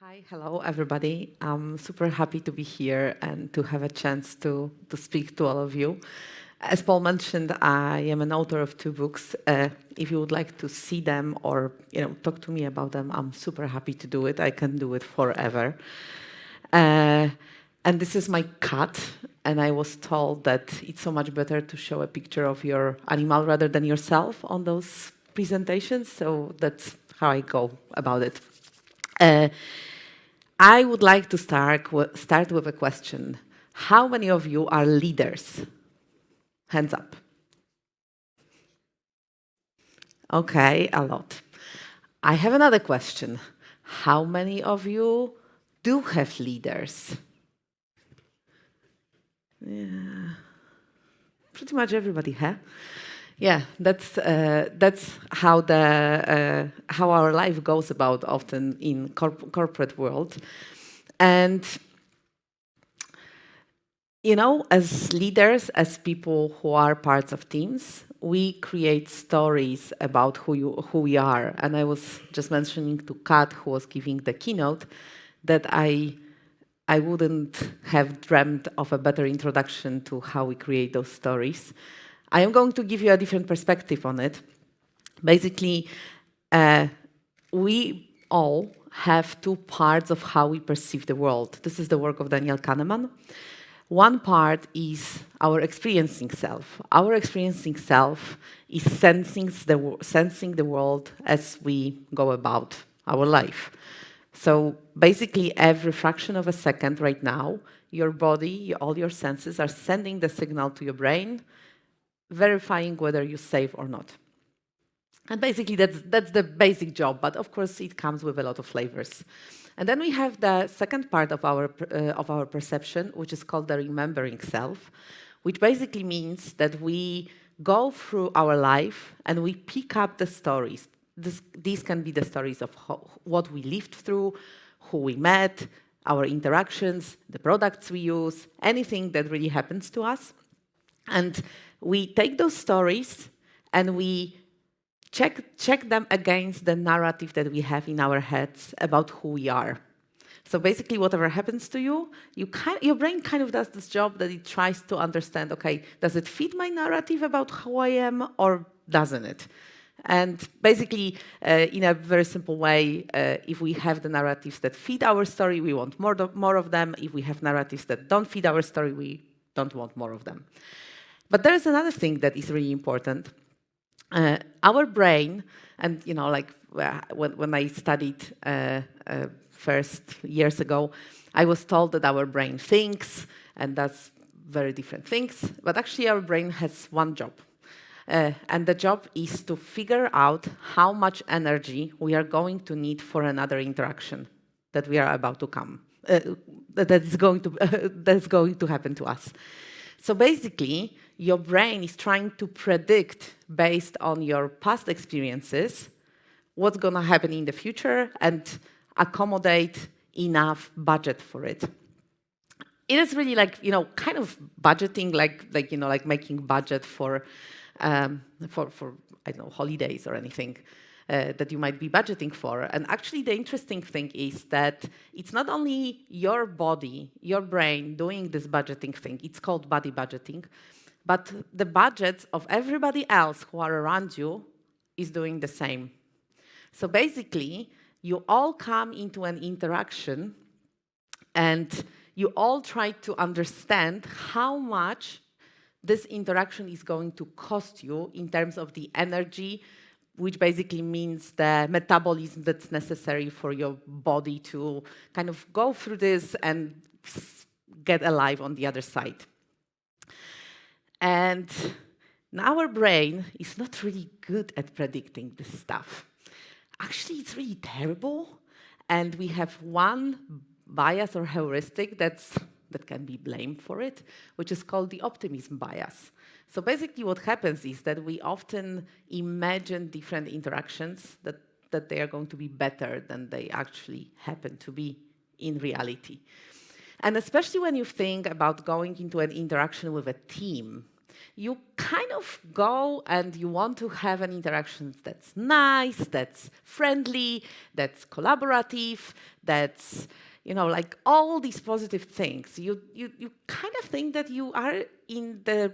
Hi, hello everybody. I'm super happy to be here and to have a chance to speak to all of you. As Paul mentioned, I am an author of 2 books. If you would like to see them or talk to me about them, I'm super happy to do it. I can do it forever. Uh, and this is my cat, and I was told that it's so much better to show a picture of your animal rather than yourself on those presentations, so that's how I go about it. Uh, I would like to start with a question. How many of you are leaders? Hands up. Okay, a lot. I have another question. How many of you do have leaders? Yeah, pretty much everybody, huh? Yeah, that's how our life goes about often in corporate world, and as leaders, as people who are parts of teams, we create stories about who we are. And I was just mentioning to Kat, who was giving the keynote, that I wouldn't have dreamt of a better introduction to how we create those stories. I am going to give you a different perspective on it. Basically, we all have 2 parts of how we perceive the world. This is the work of Daniel Kahneman. One part is our experiencing self. Our experiencing self is sensing the world as we go about our life. So basically, every fraction of a second right now, your body, all your senses are sending the signal to your brain, verifying whether you're safe or not. And basically, that's the basic job, but of course, it comes with a lot of flavors. And then we have the second part of our perception, which is called the remembering self, which basically means that we go through our life and we pick up the stories. These can be the stories of what we lived through, who we met, our interactions, the products we use, anything that really happens to us. And we take those stories and we check them against the narrative that we have in our heads about who we are. So basically, whatever happens to you, your brain kind of does this job that it tries to understand, okay, does it fit my narrative about who I am or doesn't it? And basically, in a very simple way, if we have the narratives that fit our story, we want more of them. If we have narratives that don't fit our story, we don't want more of them. But there is another thing that is really important. Our brain, and when I studied first years ago, I was told that our brain thinks and does very different things. But actually, our brain has one job. And the job is to figure out how much energy we are going to need for another interaction that we are about to come, that's going to happen to us. So basically, your brain is trying to predict, based on your past experiences, what's going to happen in the future and accommodate enough budget for it. It is really kind of budgeting, like making budget for I don't know, holidays or anything that you might be budgeting for. And actually, the interesting thing is that it's not only your body, your brain doing this budgeting thing. It's called body budgeting. But the budgets of everybody else who are around you is doing the same. So basically, you all come into an interaction and you all try to understand how much this interaction is going to cost you in terms of the energy, which basically means the metabolism that's necessary for your body to kind of go through this and get alive on the other side. And now our brain is not really good at predicting this stuff. Actually, it's really terrible. And we have one bias or heuristic that can be blamed for it, which is called the optimism bias. So basically what happens is that we often imagine different interactions that they are going to be better than they actually happen to be in reality. And especially when you think about going into an interaction with a team, you kind of go and you want to have an interaction that's nice, that's friendly, that's collaborative, that's, like all these positive things. You kind of think that you are in the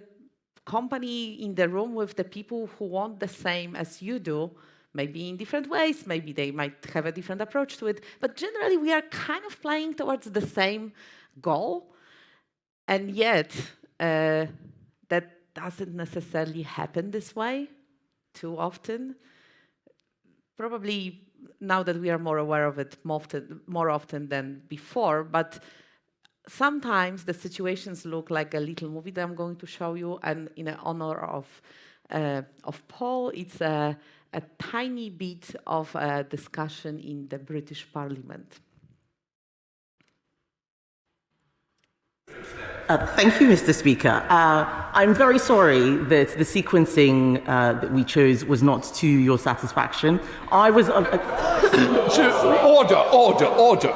company, in the room with the people who want the same as you do, maybe in different ways, maybe they might have a different approach to it, but generally we are kind of playing towards the same goal, and yet that doesn't necessarily happen this way too often. Probably now that we are more aware of it more often than before, but sometimes the situations look like a little movie that I'm going to show you, and in honor of Paul, it's a tiny bit of a discussion in the British Parliament. Thank you, Mr. Speaker. I'm very sorry that the sequencing that we chose was not to your satisfaction. I was...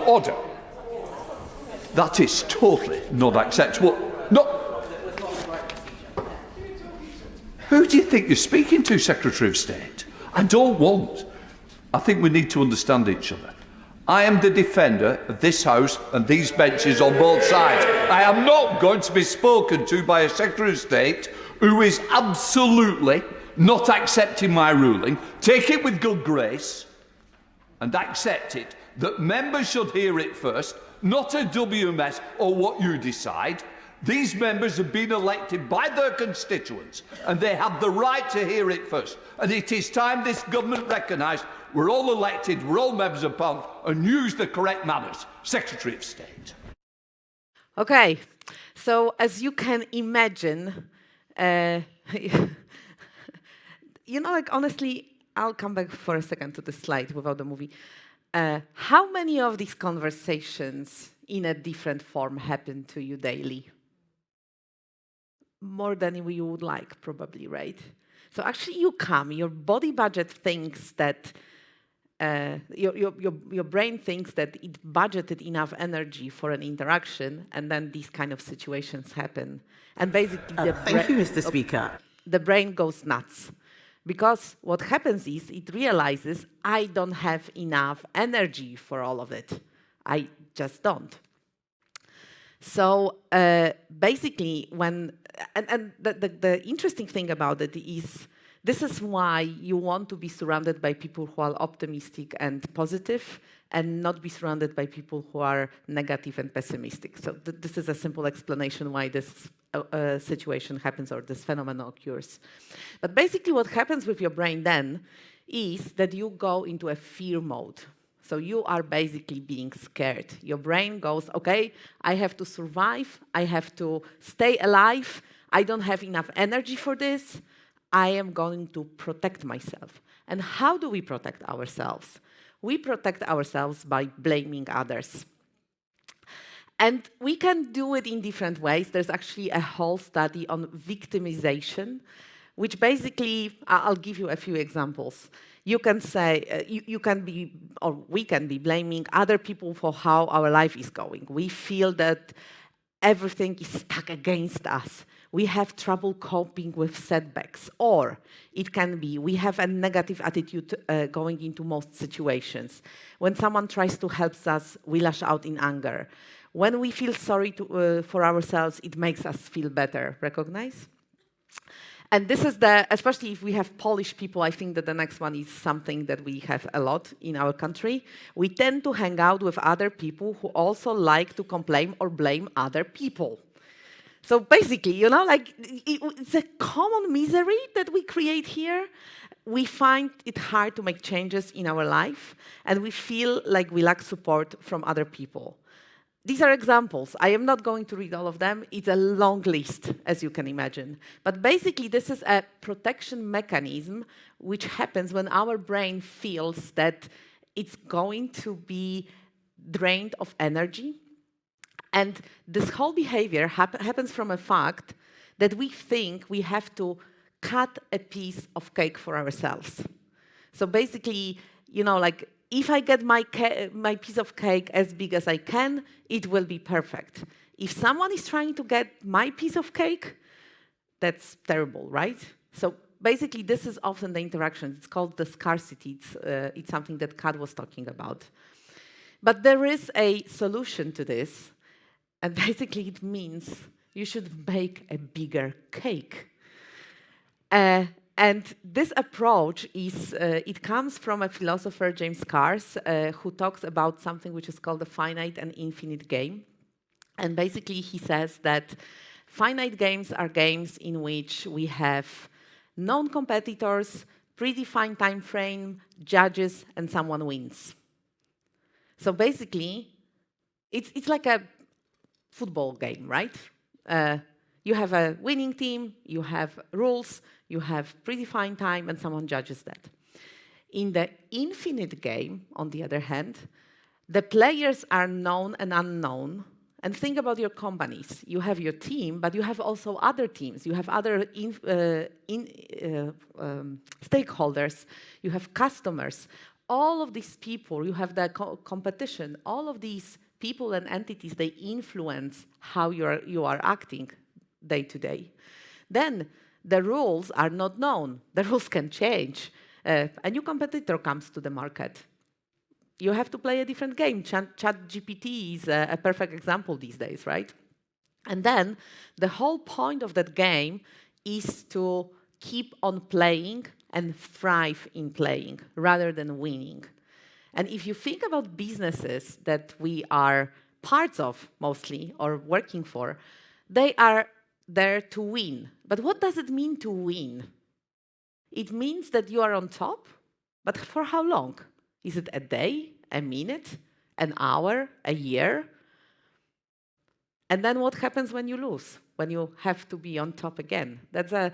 Order. That is totally not acceptable. No. Who do you think you're speaking to, Secretary of State? I think we need to understand each other. I am the defender of this House and these benches on both sides. I am not going to be spoken to by a Secretary of State who is absolutely not accepting my ruling. Take it with good grace and accept it that members should hear it first, not a WMS or what you decide. These members have been elected by their constituents and they have the right to hear it first. And it is time this government recognised we're all elected, we're all members of Parliament, and use the correct manners. Secretary of State. Okay, so as you can imagine, honestly, I'll come back for a second to the slide without the movie. How many of these conversations in a different form happen to you daily? More than we would like, probably, right? So actually your body budget thinks that, your brain thinks that it budgeted enough energy for an interaction, and then these kind of situations happen. And basically thank you, Mr. Speaker. The brain goes nuts. Because what happens is it realizes I don't have enough energy for all of it. I just don't. So basically, the interesting thing about it is this is why you want to be surrounded by people who are optimistic and positive, and not be surrounded by people who are negative and pessimistic. So this is a simple explanation why this situation happens or this phenomenon occurs. But basically what happens with your brain then is that you go into a fear mode. So you are basically being scared. Your brain goes, okay, I have to survive, I have to stay alive, I don't have enough energy for this, I am going to protect myself. And how do we protect ourselves? We protect ourselves by blaming others. And we can do it in different ways. There's actually a whole study on victimization, which basically, I'll give you a few examples. You can say, we can be blaming other people for how our life is going. We feel that everything is stuck against us. We have trouble coping with setbacks. Or it can be we have a negative attitude going into most situations. When someone tries to help us, we lash out in anger. When we feel sorry for ourselves, it makes us feel better. Recognize? And this is especially if we have Polish people, I think that the next one is something that we have a lot in our country. We tend to hang out with other people who also like to complain or blame other people. So basically, it's a common misery that we create here. We find it hard to make changes in our life, and we feel like we lack support from other people. These are examples. I am not going to read all of them. It's a long list, as you can imagine. But basically, this is a protection mechanism which happens when our brain feels that it's going to be drained of energy. And this whole behavior happens from a fact that we think we have to cut a piece of cake for ourselves. So basically, if I get my piece of cake as big as I can, it will be perfect. If someone is trying to get my piece of cake, that's terrible, right? So basically, this is often the interaction. It's called the scarcity. It's something that Kat was talking about. But there is a solution to this, and basically it means you should make a bigger cake. And this approach it comes from a philosopher, James Cars, who talks about something which is called the finite and infinite game. And basically he says that finite games are games in which we have known competitors, predefined time frame, judges, and someone wins. So basically, it's like a football game, right? You have a winning team, you have rules, you have predefined time, and someone judges that. In the infinite game, on the other hand, the players are known and unknown. And think about your companies. You have your team, but you have also other teams. You have other stakeholders. You have customers. All of these people, you have the competition. All of these people and entities, they influence how you are acting day to day. Then the rules are not known. The rules can change. A new competitor comes to the market. You have to play a different game. ChatGPT is a perfect example these days, right? And then the whole point of that game is to keep on playing and thrive in playing rather than winning. And if you think about businesses that we are parts of mostly or working for, they are there to win. But what does it mean to win? It means that you are on top, but for how long? Is it a day, a minute, an hour, a year? And then what happens when you lose, when you have to be on top again? It's a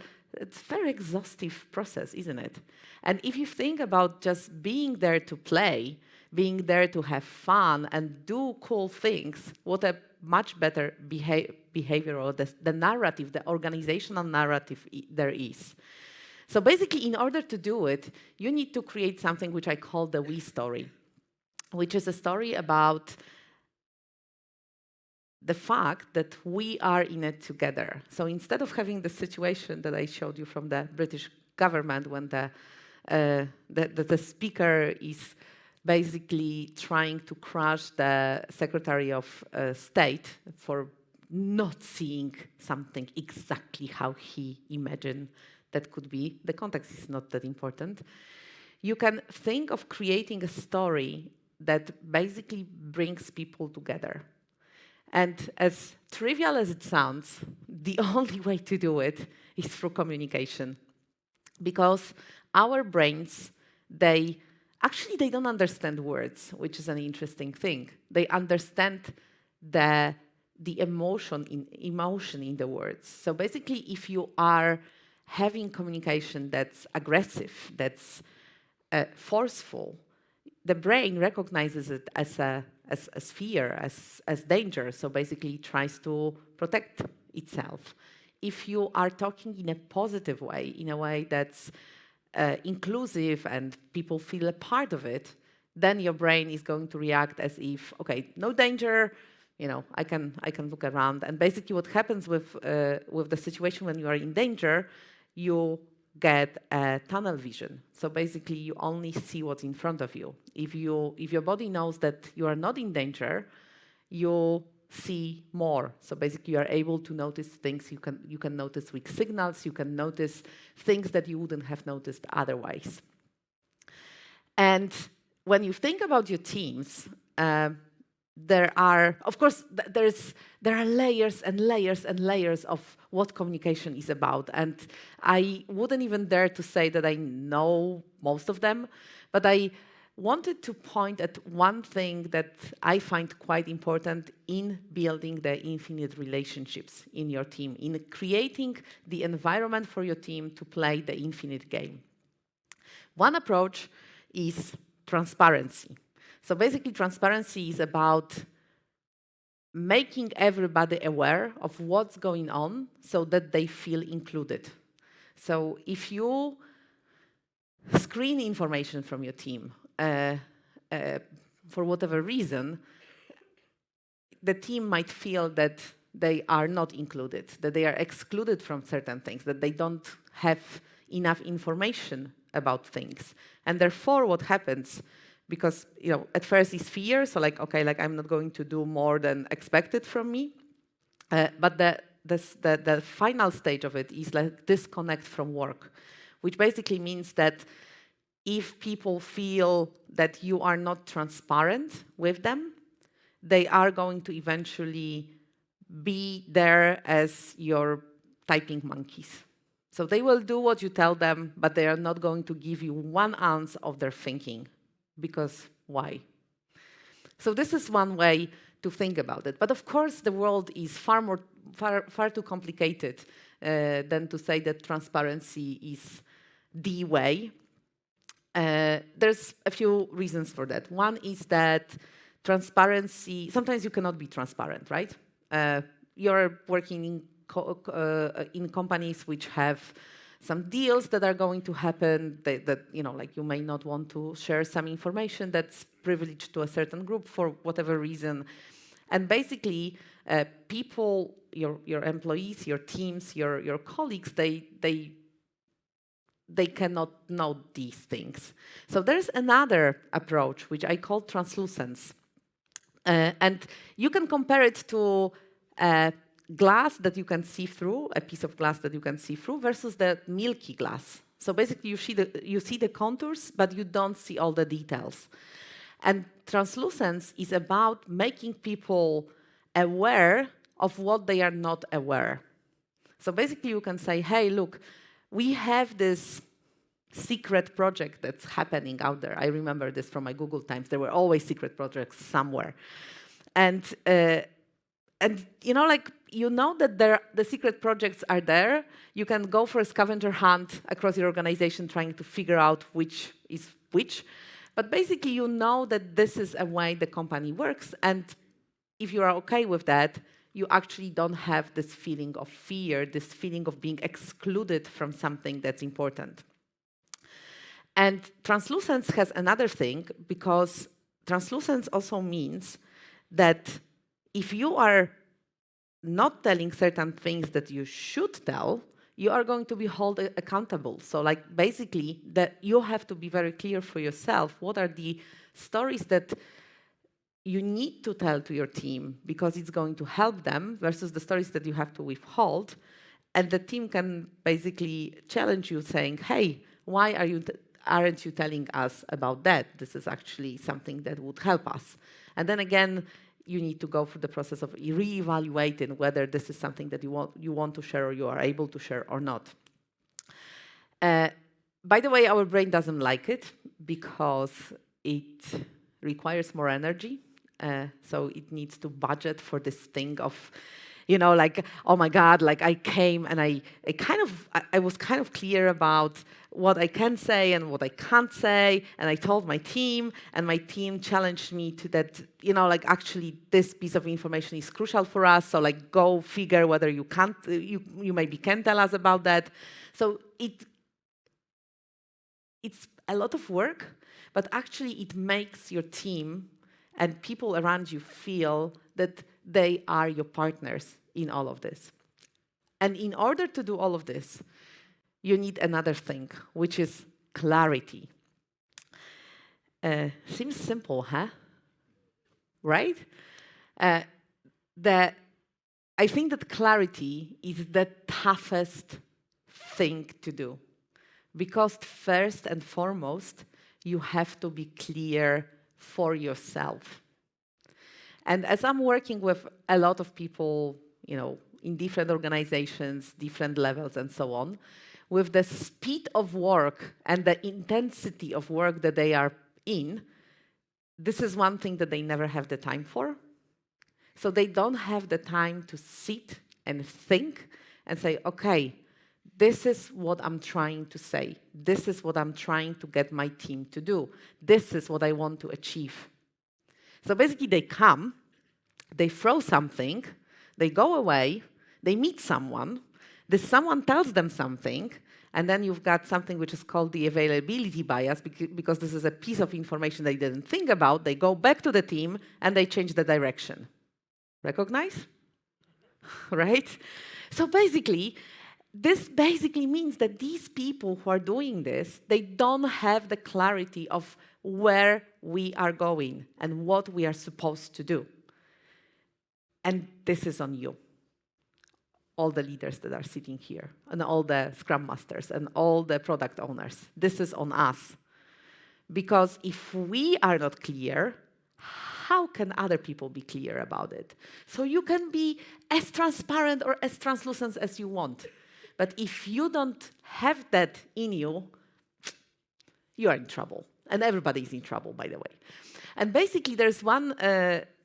very exhaustive process, isn't it? And if you think about just being there to play, being there to have fun and do cool things, what a much better behavior or the narrative, the organizational narrative there is. So basically, in order to do it, you need to create something which I call the we story, which is a story about the fact that we are in it together. So instead of having the situation that I showed you from the British government when the speaker is basically trying to crush the Secretary of State for not seeing something exactly how he imagined that could be. The context is not that important. You can think of creating a story that basically brings people together. And as trivial as it sounds, the only way to do it is through communication. Because our brains, they don't understand words, which is an interesting thing. They understand the emotion in the words. So basically, if you are having communication that's aggressive, that's forceful, the brain recognizes it as fear, as danger. So basically, it tries to protect itself. If you are talking in a positive way, in a way that's inclusive and people feel a part of it, then your brain is going to react as if, okay, no danger, I can look around. And basically, what happens with the situation when you are in danger, you get a tunnel vision. So basically, you only see what's in front of you. If your body knows that you are not in danger, you see more. So basically, you are able to notice things. You can notice weak signals. You can notice things that you wouldn't have noticed otherwise. And when you think about your teams, there are, of course, there are layers and layers and layers of what communication is about. And I wouldn't even dare to say that I know most of them, but I wanted to point at one thing that I find quite important in building the infinite relationships in your team, in creating the environment for your team to play the infinite game. One approach is transparency. So basically, transparency is about making everybody aware of what's going on so that they feel included. So if you screen information from your team for whatever reason, the team might feel that they are not included, that they are excluded from certain things, that they don't have enough information about things. And therefore, what happens, because at first is fear, so like, okay, like I'm not going to do more than expected from me. But the final stage of it is like disconnect from work, which basically means that if people feel that you are not transparent with them, they are going to eventually be there as your typing monkeys. So they will do what you tell them, but they are not going to give you 1 ounce of their thinking. Because why? So this is one way to think about it. But of course, the world is far too complicated than to say that transparency is the way. There's a few reasons for that. One is that transparency, sometimes you cannot be transparent, right? You're working in companies which have some deals that are going to happen that like you may not want to share some information that's privileged to a certain group for whatever reason. And basically, people, your employees, your teams, your colleagues, they cannot know these things. So there's another approach, which I call translucence. And you can compare it to glass that you can see through, a piece of glass that you can see through, versus the milky glass. So basically, you see the contours, but you don't see all the details. And translucence is about making people aware of what they are not aware. So basically, you can say, hey, look, we have this secret project that's happening out there. I remember this from my Google times. There were always secret projects somewhere. And that the secret projects are there. You can go for a scavenger hunt across your organization trying to figure out which is which. But basically, you know that this is a way the company works. And if you are okay with that, you actually don't have this feeling of fear, this feeling of being excluded from something that's important. And translucence has another thing, because translucence also means that if you are not telling certain things that you should tell, you are going to be held accountable. So like basically that you have to be very clear for yourself what are the stories that you need to tell to your team because it's going to help them versus the stories that you have to withhold. And the team can basically challenge you saying, hey, why aren't you telling us about that? This is actually something that would help us. And then again, you need to go through the process of re-evaluating whether this is something that you want to share or you are able to share or not. By the way, our brain doesn't like it because it requires more energy. So it needs to budget for this thing of, like, oh my God, like I came and I was kind of clear about what I can say and what I can't say. And I told my team, and my team challenged me to that, like actually this piece of information is crucial for us. So like go figure whether you maybe can tell us about that. So it's a lot of work, but actually it makes your team and people around you feel that they are your partners in all of this. And in order to do all of this, you need another thing, which is clarity. Seems simple, huh? Right? I think that clarity is the toughest thing to do. Because first and foremost, you have to be clear for yourself. And as I'm working with a lot of people, in different organizations, different levels, and so on, with the speed of work and the intensity of work that they are in, this is one thing that they never have the time for. So they don't have the time to sit and think and say, okay, this is what I'm trying to say. This is what I'm trying to get my team to do. This is what I want to achieve. So basically they come, they throw something, they go away, they meet someone, this someone tells them something, and then you've got something which is called the availability bias, because this is a piece of information they didn't think about. They go back to the team and they change the direction. Recognize? right? So basically, this basically means that these people who are doing this, they don't have the clarity of where we are going and what we are supposed to do. And this is on you. All the leaders that are sitting here, and all the Scrum Masters, and all the product owners. This is on us. Because if we are not clear, how can other people be clear about it? So you can be as transparent or as translucent as you want. But if you don't have that in you, you are in trouble. And everybody is in trouble, by the way. And basically, there's one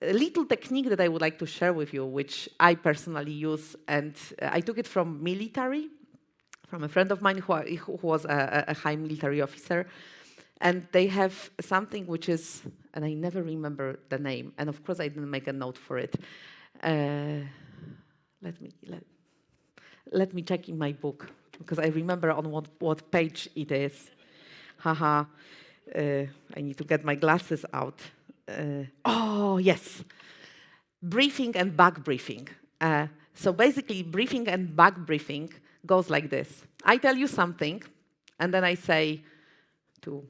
little technique that I would like to share with you, which I personally use. And I took it from military, from a friend of mine who was a high military officer. And they have something which is, and I never remember the name, and of course I didn't make a note for it. Let me check in my book, because I remember on what page it is. Haha, I need to get my glasses out. Oh, yes. Briefing and bug briefing. So basically, briefing and bug briefing goes like this. I tell you something, and then I say to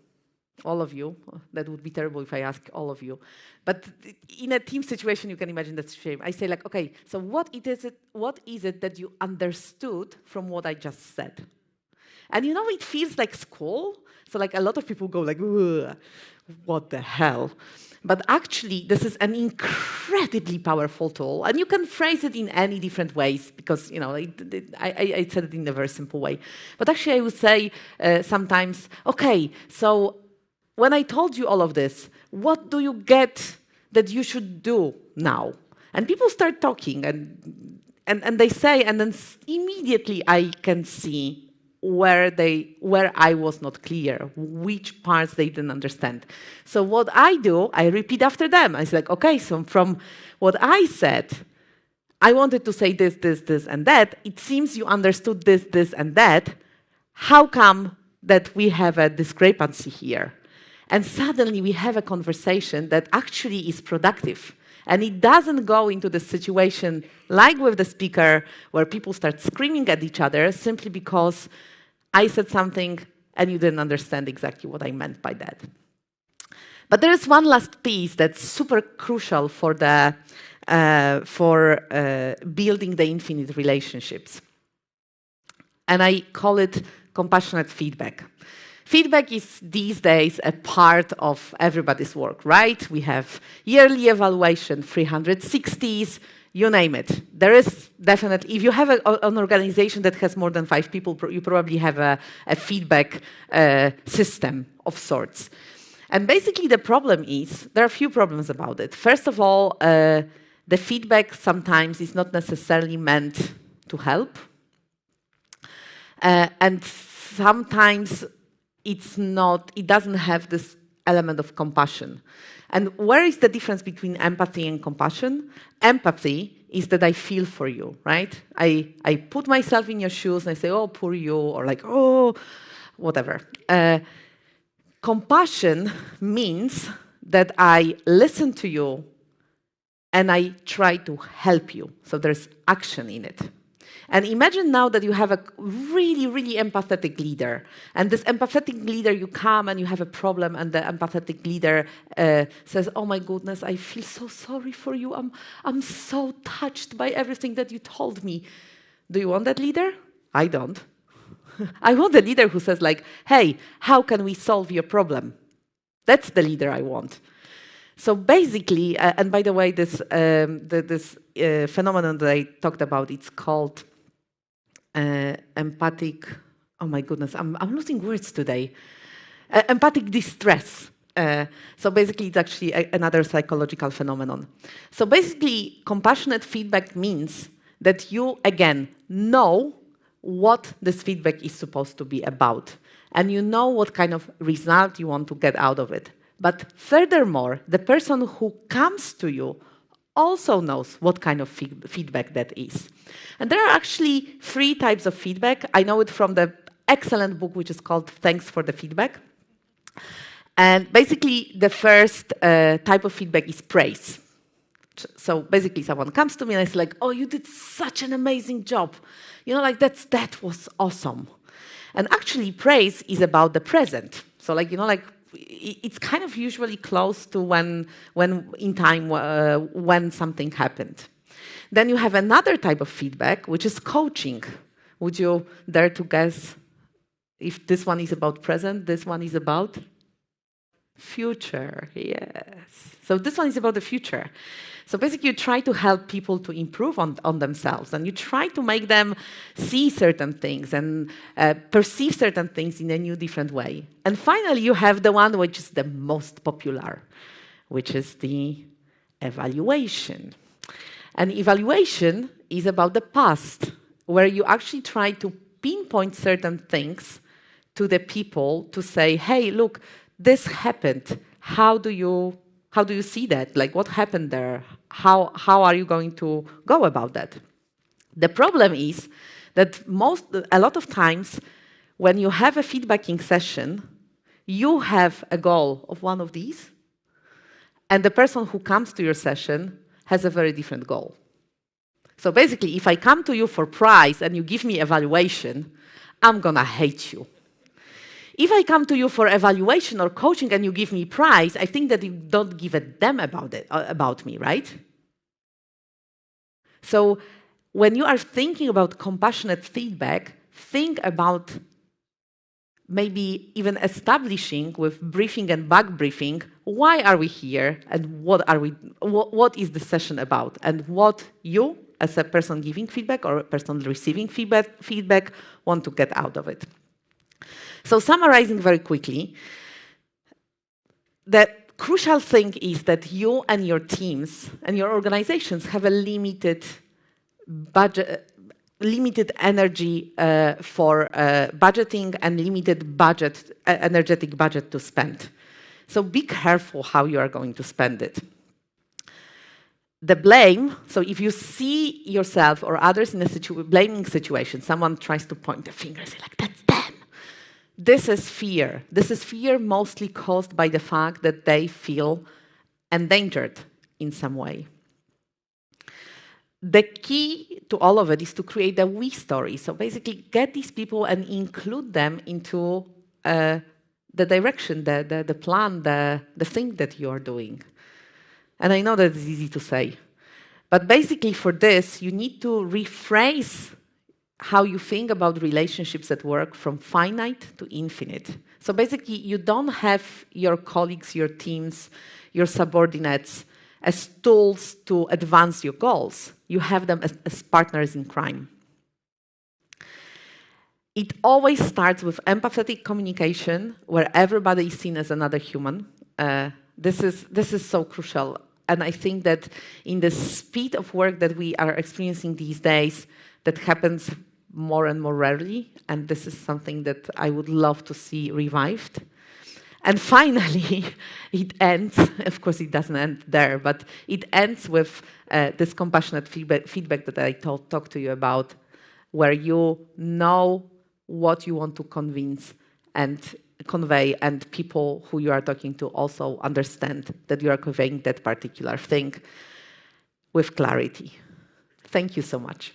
all of you, that would be terrible if I ask all of you, but in a team situation, you can imagine that's shame. I say like, okay, so what is it that you understood from what I just said? And you know, it feels like school. So like a lot of people go like, what the hell? But actually, this is an incredibly powerful tool, and you can phrase it in any different ways because, you know, I said it in a very simple way. But actually, I would say sometimes, okay, so when I told you all of this, what do you get that you should do now? And people start talking, and they say, and then immediately I can see where I was not clear, which parts they didn't understand. So what I do, I repeat after them. I say like, okay, so from what I said, I wanted to say this, this, this, and that. It seems you understood this, this, and that. How come that we have a discrepancy here? And suddenly we have a conversation that actually is productive. And it doesn't go into the situation like with the speaker where people start screaming at each other simply because I said something and you didn't understand exactly what I meant by that. But there is one last piece that's super crucial for building the infinite relationships. And I call it compassionate feedback. Feedback is these days a part of everybody's work, right? We have yearly evaluation, 360s, you name it. There is definitely, if you have an organization that has more than 5 people, you probably have a feedback system of sorts. And basically the problem is, there are a few problems about it. First of all, the feedback sometimes is not necessarily meant to help. And sometimes it doesn't have this element of compassion. And where is the difference between empathy and compassion? Empathy is that I feel for you, right? I put myself in your shoes and I say, oh, poor you, or like, oh, whatever. Compassion means that I listen to you and I try to help you. So there's action in it. And imagine now that you have a really, really empathetic leader. And this empathetic leader, you come and you have a problem, and the empathetic leader says, oh my goodness, I feel so sorry for you. I'm so touched by everything that you told me. Do you want that leader? I don't. I want a leader who says like, hey, how can we solve your problem? That's the leader I want. So basically, and by the way, this phenomenon that I talked about, it's called empathic, oh my goodness, I'm losing words today. Empathic distress. So basically, it's actually another psychological phenomenon. So basically, compassionate feedback means that you, again, know what this feedback is supposed to be about. And you know what kind of result you want to get out of it. But furthermore, the person who comes to you also knows what kind of feedback that is. And there are actually 3 types of feedback. I know it from the excellent book, which is called Thanks for the Feedback. And basically, the first type of feedback is praise. So basically someone comes to me and it's like, oh, you did such an amazing job. Like that was awesome. And actually praise is about the present. So it's kind of usually close to when in time when something happened. Then you have another type of feedback, which is coaching. Would you dare to guess if this one is about present, this one is about future? Yes. So this one is about the future. So basically, you try to help people to improve on themselves, and you try to make them see certain things and perceive certain things in a new, different way. And finally, you have the one which is the most popular, which is the evaluation. And evaluation is about the past, where you actually try to pinpoint certain things to the people to say, hey, look, this happened. How do you see that? Like, what happened there? How are you going to go about that? The problem is that a lot of times when you have a feedbacking session, you have a goal of one of these, and the person who comes to your session has a very different goal. So basically, if I come to you for prize and you give me evaluation, I'm gonna hate you. If I come to you for evaluation or coaching and you give me prize, I think that you don't give a damn about me, right? So when you are thinking about compassionate feedback, think about maybe even establishing with briefing and back briefing, why are we here and what is the session about, and what you, as a person giving feedback or a person receiving feedback want to get out of it. So summarizing very quickly, the crucial thing is that you and your teams and your organizations have a limited budget, limited energy for budgeting and limited budget, energetic budget to spend. So be careful how you are going to spend it. The blame, so if you see yourself or others in a blaming situation, someone tries to point a finger and say, like, that's them. This is fear. This is fear mostly caused by the fact that they feel endangered in some way. The key to all of it is to create a we story. So basically get these people and include them into the direction, the plan, the thing that you are doing. And I know that it's easy to say. But basically for this, you need to rephrase how you think about relationships at work from finite to infinite. So basically, you don't have your colleagues, your teams, your subordinates as tools to advance your goals. You have them as partners in crime. It always starts with empathetic communication, where everybody is seen as another human. This is so crucial. And I think that in the speed of work that we are experiencing these days, that happens more and more rarely, and this is something that I would love to see revived. And finally, it ends, of course it doesn't end there, but it ends with this compassionate feedback that I talked to you about, where you know what you want to convince and convey, and people who you are talking to also understand that you are conveying that particular thing with clarity. Thank you so much.